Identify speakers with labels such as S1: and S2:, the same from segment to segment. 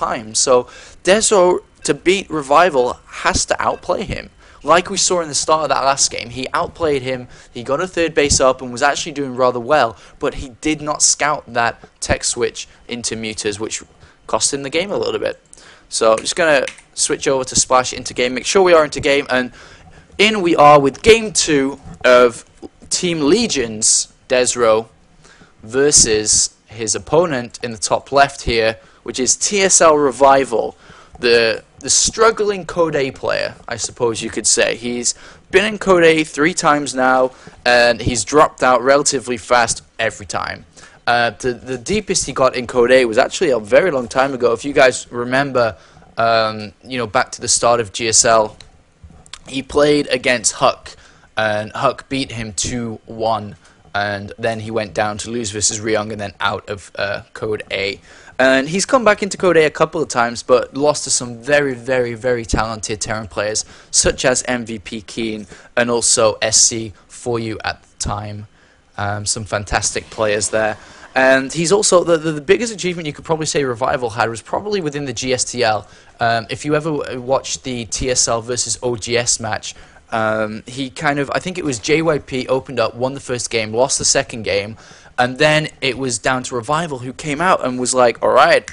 S1: time. So Desrow, to beat Revival, has to outplay him. Like we saw in the start of that last game, he outplayed him, he got a third base up and was actually doing rather well, but he did not scout that tech switch into Mutas, which cost him the game a little bit. So I'm just going to switch over to Splash into game, make sure we are into game, and in we are with game 2 of Team Legion's Desrow versus his opponent in the top left here, which is TSL.Revival, the struggling Code A player, I suppose you could say. He's been in Code A 3 times now, and he's dropped out relatively fast every time. The deepest he got in Code A was actually a very long time ago. If you guys remember, back to the start of GSL, he played against Huck, and Huck beat him 2-1, and then he went down to lose versus Ryung and then out of Code A. And he's come back into Code A a couple of times, but lost to some very, very, very talented Terran players, such as MVP Keen and also SC for you at the time. Some fantastic players there. And he's also, the biggest achievement you could probably say Revival had was probably within the GSTL. If you ever watched the TSL versus OGS match, he kind of, I think it was JYP opened up, won the first game, lost the second game, and then it was down to Revival, who came out and was like, alright,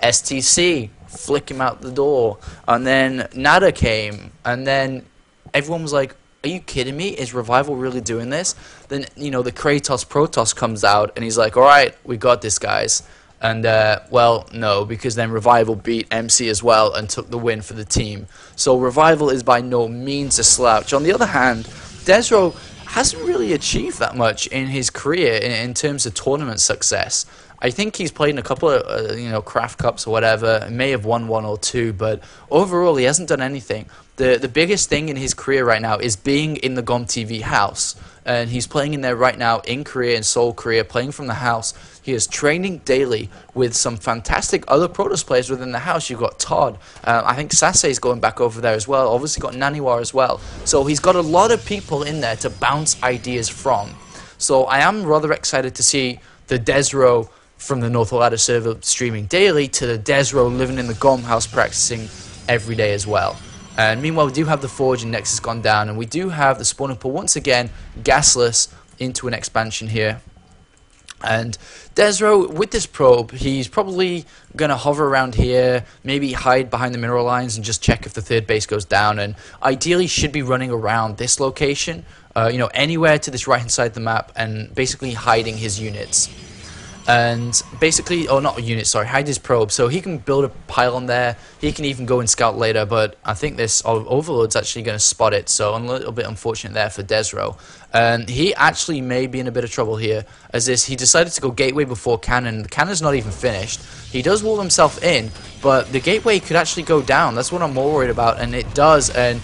S1: STC, flick him out the door. And then Nada came, and then everyone was like, are you kidding me? Is Revival really doing this? Then, the Kratos Protoss comes out, and he's like, alright, we got this, guys. And, well, no, because then Revival beat MC as well and took the win for the team. So Revival is by no means a slouch. On the other hand, Desrow hasn't really achieved that much in his career in terms of tournament success. I think he's played in a couple of, Craft Cups or whatever, may have won 1 or 2, but overall he hasn't done anything. The biggest thing in his career right now is being in the GOM TV house, and he's playing in there right now in Korea, in Seoul, Korea, playing from the house. He is training daily with some fantastic other Protoss players within the house. You've got Todd. I think Sasei's going back over there as well. Obviously got Naniwa as well. So he's got a lot of people in there to bounce ideas from. So I am rather excited to see the Desrow from the North Ladder server streaming daily to the Desrow living in the GOM house practicing every day as well. And meanwhile, we do have the Forge and Nexus gone down, and we do have the spawning pool once again gasless into an expansion here. And Desrow, with this probe, he's probably going to hover around here, maybe hide behind the mineral lines and just check if the third base goes down, and ideally should be running around this location, anywhere to this right-hand side of the map, and basically hiding his units. And basically, oh, not units, sorry, hide his probe, so he can build a pylon there. He can even go and scout later, but I think this Overlord's actually going to spot it, so a little bit unfortunate there for Desrow. And he actually may be in a bit of trouble here, as he decided to go gateway before cannon. The cannon's not even finished. He does wall himself in, but the gateway could actually go down. That's what I'm more worried about, and it does, and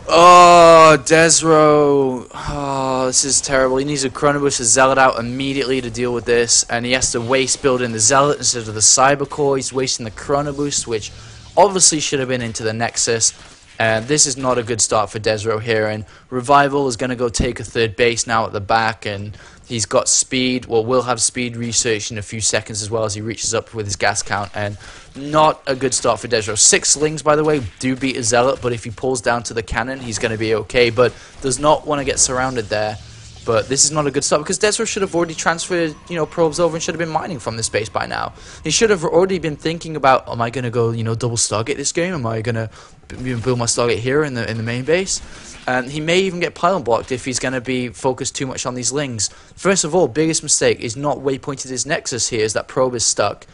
S1: oh, Desrow. Oh, this is terrible. He needs a Chronoboost to Zealot out immediately to deal with this, and he has to waste building the Zealot instead of the Cybercore. He's wasting the Chronoboost, which obviously should have been into the Nexus. And this is not a good start for Desrow here, and Revival is going to go take a third base now at the back, and he's got speed, well, will have speed research in a few seconds as well as he reaches up with his gas count, and not a good start for Desrow. 6 slings, by the way, do beat a Zealot, but if he pulls down to the cannon, he's going to be okay, but does not want to get surrounded there. But this is not a good start, because Desrow should have already transferred, probes over and should have been mining from this base by now. He should have already been thinking about, am I going to go, double Stargate this game? Am I going to build my Stargate here in the main base? And he may even get pylon blocked if he's going to be focused too much on these lings. First of all, biggest mistake is not waypointed his Nexus here, is that probe is stuck.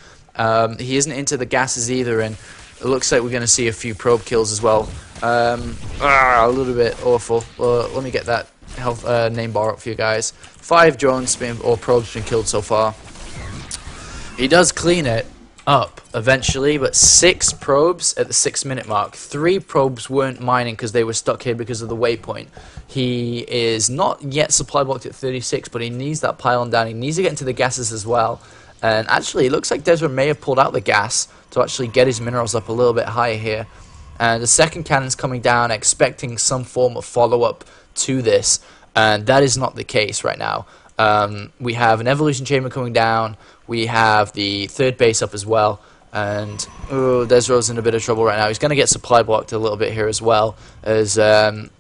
S1: He isn't into the gases either, and it looks like we're going to see a few probe kills as well. A little bit awful. Let me get that health name bar up for you guys. 5 drones or probes been killed so far. He does clean it up eventually, but 6 probes at the 6-minute mark. 3 probes weren't mining because they were stuck here because of the waypoint. He is not yet supply blocked at 36, but he needs that pylon down. He needs to get into the gases as well. And actually, it looks like Desrow may have pulled out the gas to actually get his minerals up a little bit higher here. And the second cannon's coming down, expecting some form of follow-up to this, and that is not the case right now. We have an evolution chamber coming down, we have the third base up as well, And Desrow's in a bit of trouble right now. He's going to get supply blocked a little bit here as well, as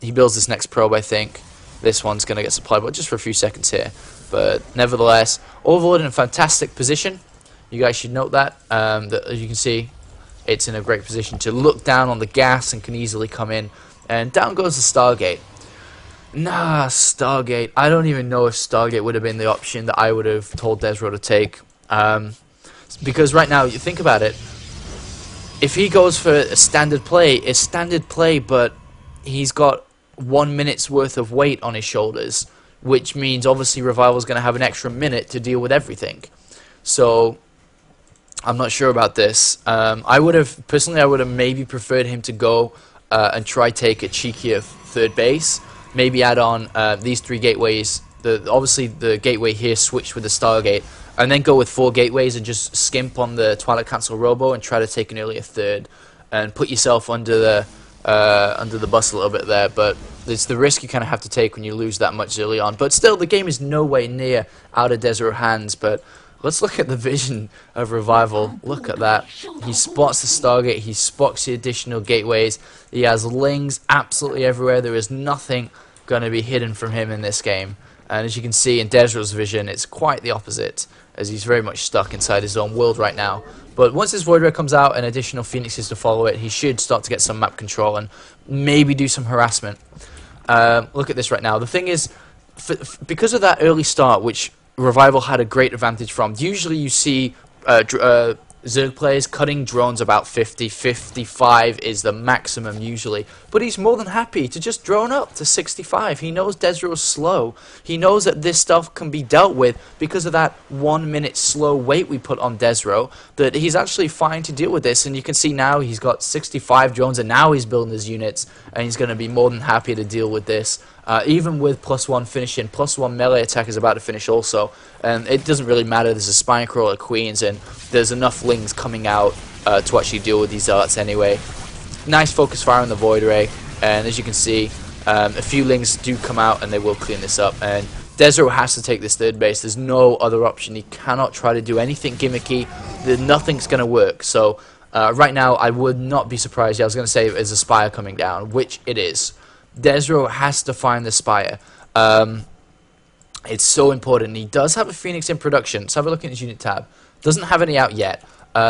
S1: he builds this next probe, I think. This one's going to get supply blocked just for a few seconds here. But nevertheless, Overlord in a fantastic position. You guys should note that. That, as you can see, it's in a great position to look down on the gas and can easily come in. And down goes the Stargate. Nah, Stargate. I don't even know if Stargate would have been the option that I would have told Desrow to take. Because right now, you think about it, if he goes for a standard play, it's standard play, but he's got 1 minute's worth of weight on his shoulders, which means obviously Revival's going to have an extra minute to deal with everything. So, I'm not sure about this. I would have maybe preferred him to go and try take a cheekier third base, maybe add on these 3 gateways. Obviously, the gateway here switched with the Stargate, and then go with 4 gateways and just skimp on the Twilight Council Robo and try to take an earlier third and put yourself under the bus a little bit there. But it's the risk you kind of have to take when you lose that much early on. But still, the game is no way near out of Desrow hands. But let's look at the vision of Revival. Look at that. He spots the Stargate. He spots the additional gateways. He has lings absolutely everywhere. There is nothing going to be hidden from him in this game. And as you can see in Desrow's vision, it's quite the opposite, as he's very much stuck inside his own world right now. But once this Void Ray comes out and additional Phoenixes to follow it, he should start to get some map control and maybe do some harassment. Look at this right now. The thing is, because of that early start, which Revival had a great advantage from, usually you see Zerg players cutting drones about 50, 55 is the maximum usually. But he's more than happy to just drone up to 65. He knows Desrow's slow. He knows that this stuff can be dealt with because of that 1 minute slow wait we put on Desrow, that he's actually fine to deal with this. And you can see now he's got 65 drones and now he's building his units and he's going to be more than happy to deal with this. Even with +1 finishing, +1 melee attack is about to finish also. And it doesn't really matter, there's a Spine Crawler Queens and there's enough lings coming out to actually deal with these zealots anyway. Nice focus fire on the Void Ray, and as you can see, a few lings do come out and they will clean this up. And Desrow has to take this third base, there's no other option. He cannot try to do anything gimmicky, nothing's going to work. So right now I would not be surprised. I was going to say there's a Spire coming down, which it is. Desrow has to find the Spire. It's so important. He does have a Phoenix in production. Let's have a look at his unit tab. Doesn't have any out yet.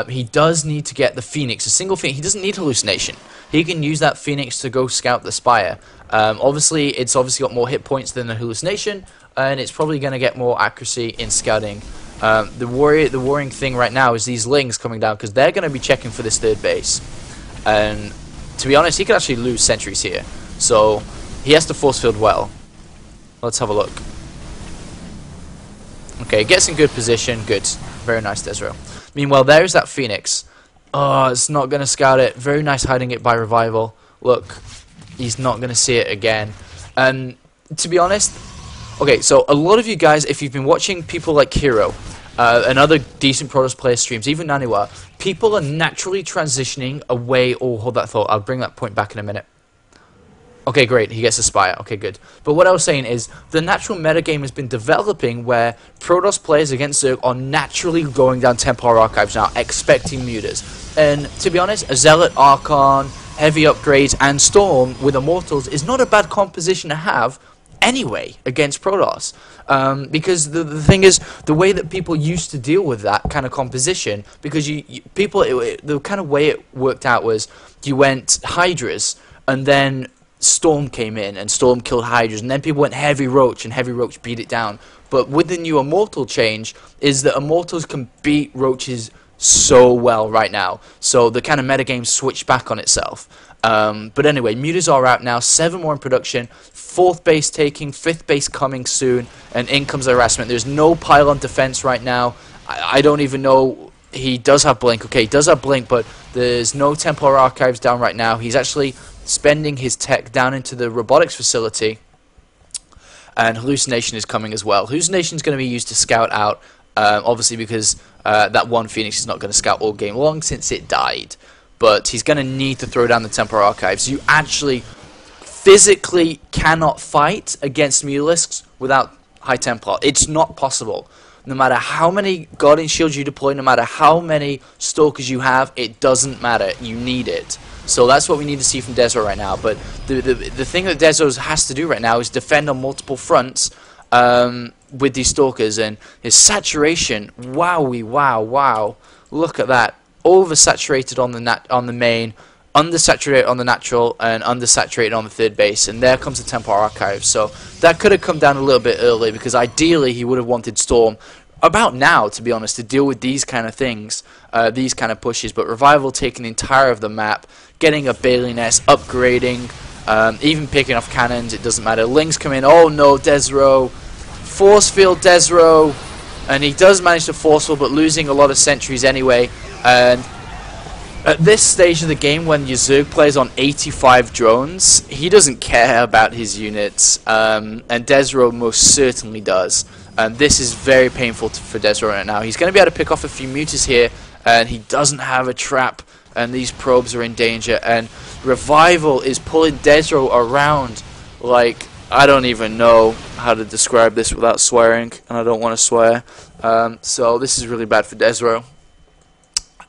S1: He does need to get the Phoenix, a single Phoenix. He doesn't need Hallucination. He can use that Phoenix to go scout the Spire. Obviously, it's obviously got more hit points than the Hallucination, and it's probably going to get more accuracy in scouting. The worrying thing right now is these lings coming down, because they're going to be checking for this third base. And to be honest, he could actually lose sentries here. So he has to force field well. Let's have a look. Okay, gets in good position. Good. Very nice, Desrow. Meanwhile, there's that Phoenix. Oh, it's not going to scout it. Very nice hiding it by Revival. Look, he's not going to see it again. And to be honest, okay, so a lot of you guys, if you've been watching people like Hero and other decent Protoss player streams, even Naniwa, people are naturally transitioning away. Oh, hold that thought. I'll bring that point back in a minute. Okay, great. He gets a Spire. Okay, good. But what I was saying is, the natural metagame has been developing where Protoss players against Zerg are naturally going down Templar Archives now, expecting mutas. And to be honest, a Zealot, Archon, heavy upgrades, and Storm with Immortals is not a bad composition to have anyway against Protoss. Because the thing is, the way that people used to deal with that kind of composition, because the kind of way it worked out was you went Hydras, and then Storm came in, and Storm killed Hydras, and then people went Heavy Roach, and Heavy Roach beat it down. But with the new Immortal change, is that Immortals can beat Roaches so well right now. So the kind of metagame switched back on itself. But anyway, mutas are out now, 7 more in production, 4th base taking, 5th base coming soon, and in comes the harassment. There's no pylon defense right now. I don't even know. He does have Blink. Okay, he does have Blink, but there's no Templar Archives down right now. He's actually spending his tech down into the robotics facility, and Hallucination is coming as well. Hallucination is going to be used to scout out, obviously because that one Phoenix is not going to scout all game long since it died, but he's going to need to throw down the Templar Archives. You actually physically cannot fight against Mutalisks without High Templar. It's not possible. No matter how many Guardian Shields you deploy, no matter how many Stalkers you have, it doesn't matter. You need it. So that's what we need to see from Desrow right now. But the thing that Desrow has to do right now is defend on multiple fronts with these Stalkers. And his saturation, wowie, wow. Look at that. Oversaturated on the main, undersaturated on the natural, and undersaturated on the third base. And there comes the Templar Archive. So that could have come down a little bit early, because ideally he would have wanted Storm about now, to be honest, to deal with these kind of things, these kind of pushes. But Revival taking the entire of the map, getting a Bailey Nest, upgrading, even picking off cannons, it doesn't matter. Lings come in, oh no, Desrow, Force Field Desrow, and he does manage to force field, but losing a lot of sentries anyway. And at this stage of the game, when your Zerg plays on 85 drones, he doesn't care about his units, and Desrow most certainly does. And this is very painful for Desrow right now. He's going to be able to pick off a few mutas here, and he doesn't have a trap, and these probes are in danger. And Revival is pulling Desrow around like, I don't even know how to describe this without swearing, and I don't want to swear. So this is really bad for Desrow.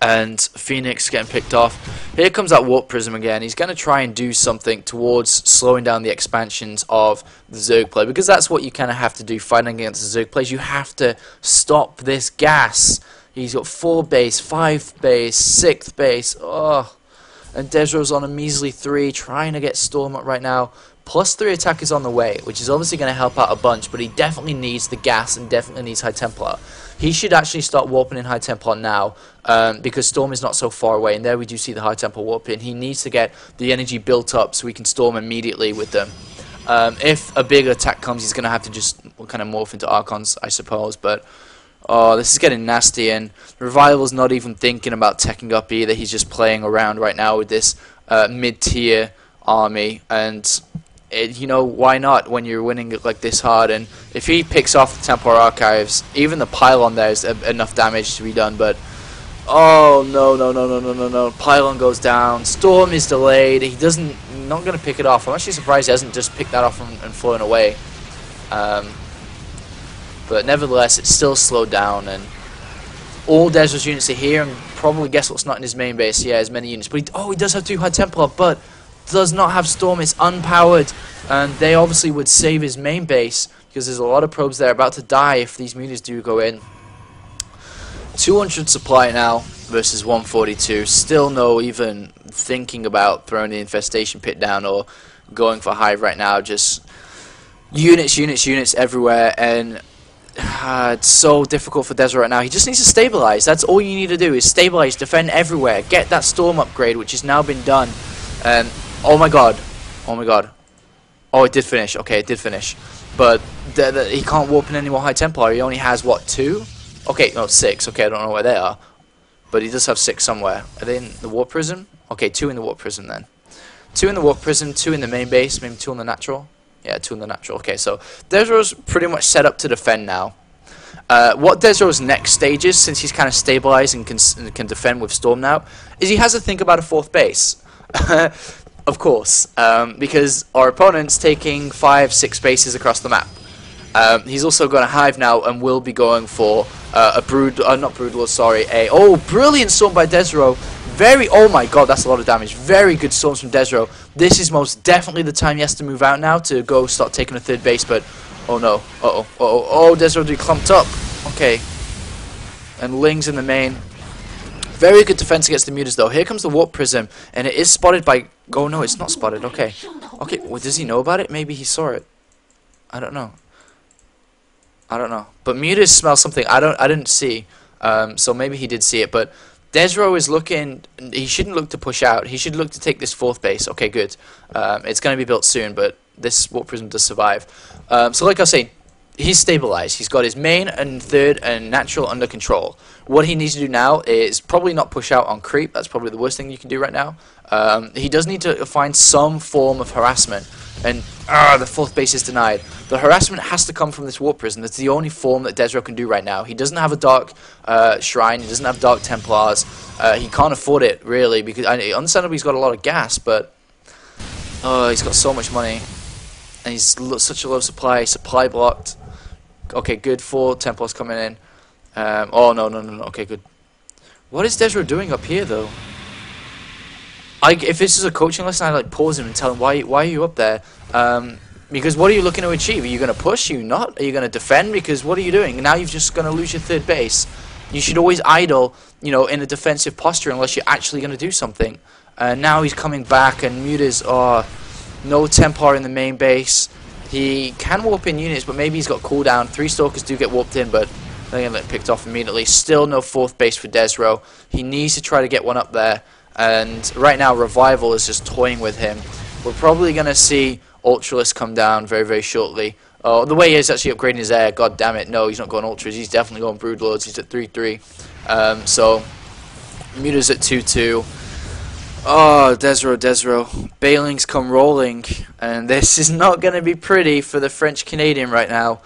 S1: And Phoenix getting picked off. Here comes that Warp Prism again. He's going to try and do something towards slowing down the expansions of the Zerg play, because that's what you kind of have to do fighting against the Zerg plays. You have to stop this gas. He's got 4 base, 5 base, 6th base. Oh, and Desrow's on a measly 3, trying to get Storm up right now. +3 attack is on the way, which is obviously going to help out a bunch, but he definitely needs the gas and definitely needs High Templar. He should actually start warping in High Templar now, because Storm is not so far away, and there we do see the High Templar warp in. He needs to get the energy built up so we can Storm immediately with them. If a big attack comes, he's going to have to just kind of morph into Archons, I suppose, but oh, this is getting nasty, and Revival's not even thinking about teching up either. He's just playing around right now with this mid-tier army, and you know, why not when you're winning it like this hard? And if he picks off the Templar Archives, even the pylon there is enough damage to be done. But oh no! Pylon goes down. Storm is delayed. He doesn't, not going to pick it off. I'm actually surprised he hasn't just picked that off and flown away. But nevertheless, it's still slowed down, and all Desrow's units are here. And probably guess what's not in his main base? Yeah, as many units. But he does have 2 High Templar, but does not have Storm. It's unpowered, and they obviously would save his main base, because there's a lot of probes there about to die if these mutas do go in. 200 supply now versus 142. Still no even thinking about throwing the infestation pit down or going for Hive right now. Just units everywhere, and it's so difficult for Desrow right now. He just needs to stabilize. That's all you need to do, is stabilize, defend everywhere, get that Storm upgrade, which has now been done. And oh my god. Oh, it did finish. Okay, it did finish. But he can't warp in any more High Templar. He only has, what, 2? Okay, no, 6. Okay, I don't know where they are. But he does have 6 somewhere. Are they in the Warp Prism? Okay, 2 in the Warp Prism then. 2 in the Warp Prism, 2 in the main base, maybe 2 on the natural. Yeah, 2 in the natural. Okay, so Desrow's pretty much set up to defend now. What Desrow's next stage is, since he's kind of stabilized and can defend with Storm now, is he has to think about a 4th base. Of course, because our opponent's taking 5-6 bases across the map. He's also got a Hive now and will be going for a brilliant Storm by Desrow. Oh my god, that's a lot of damage. Very good Storms from Desrow. This is most definitely the time he has to move out now to go start taking a 3rd base, but oh no, Desrow be clumped up. Okay, and Ling's in the main. Very good defense against the mutas though. Here comes the Warp Prism, and it is spotted by... Oh no, it's not spotted. Okay, well, does he know about it? Maybe he saw it. I don't know. But mutas smell something I didn't see. So maybe he did see it. But Desrow is looking... He shouldn't look to push out. He should look to take this 4th base. Okay, good. It's going to be built soon, but this Warp Prism does survive. So like I was saying, he's stabilized. He's got his main and 3rd and natural under control. What he needs to do now is probably not push out on creep. That's probably the worst thing you can do right now. He does need to find some form of harassment. And the 4th base is denied. The harassment has to come from this Warp Prism. That's the only form that Desrow can do right now. He doesn't have a Dark Shrine. He doesn't have Dark Templars. He can't afford it, really, because understandably he's got a lot of gas, but he's got so much money. And he's such a low supply blocked. Okay, good. 4 Templars coming in. Oh, no. Okay, good. What is Desrow doing up here, though? If this is a coaching lesson, I'd like pause him and tell him, why are you up there? Because what are you looking to achieve? Are you going to push? Are you not? Are you going to defend? Because what are you doing? Now you're just going to lose your third base. You should always idle, you know, in a defensive posture unless you're actually going to do something. Now he's coming back, and Mutas are no Templar in the main base. He can warp in units, but maybe he's got cooldown. 3 Stalkers do get warped in, but they're going to get picked off immediately. Still no 4th base for Desrow. He needs to try to get one up there. And right now, Revival is just toying with him. We're probably going to see Ultralisk come down very, very shortly. Oh, the way he is actually upgrading his air, god damn it, no, he's not going Ultras. He's definitely going Broodlords. He's at 3-3. So, Muta's at 2-2. Oh, Desrow. Bailings come rolling. And this is not going to be pretty for the French-Canadian right now.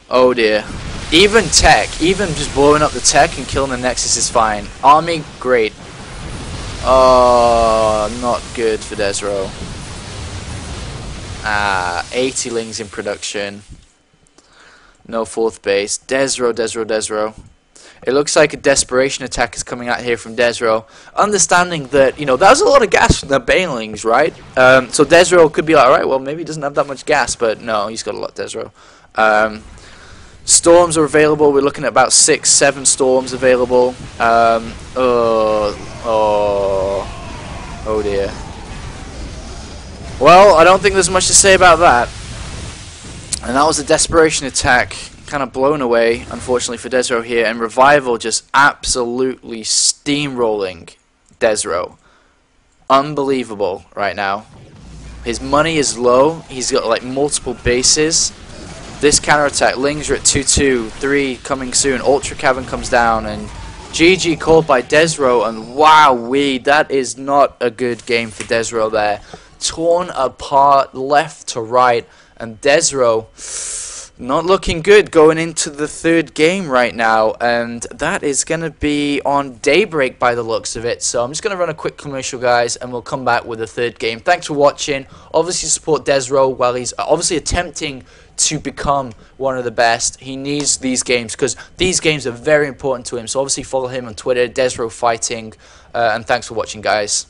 S1: Oh, dear. Even tech, even just blowing up the tech and killing the Nexus is fine. Army, great. Oh, not good for Desrow. 80 Lings in production. No 4th base. Desrow. It looks like a desperation attack is coming out here from Desrow. Understanding that, you know, that was a lot of gas from the Banelings, right? So Desrow could be like, alright, well, maybe he doesn't have that much gas, but no, he's got a lot, Desrow. Storms are available. We're looking at about 6-7 storms available. Oh dear. Well, I don't think there's much to say about that. And that was a desperation attack, kind of blown away, unfortunately for Desrow here. And Revival just absolutely steamrolling Desrow. Unbelievable right now. His money is low. He's got like multiple bases. This counterattack, Lings are at 2-2, 3 coming soon. Ultra Cavern comes down, and GG called by Desrow. And wow-wee, that is not a good game for Desrow there. Torn apart left to right, and Desrow not looking good going into the 3rd game right now, and that is going to be on Daybreak by the looks of it. So I'm just going to run a quick commercial, guys, and we'll come back with the 3rd game. Thanks for watching. Obviously support Desrow while he's obviously attempting to become one of the best. He needs these games because these games are very important to him. So obviously follow him on Twitter, Desrow Fighting, and thanks for watching, guys.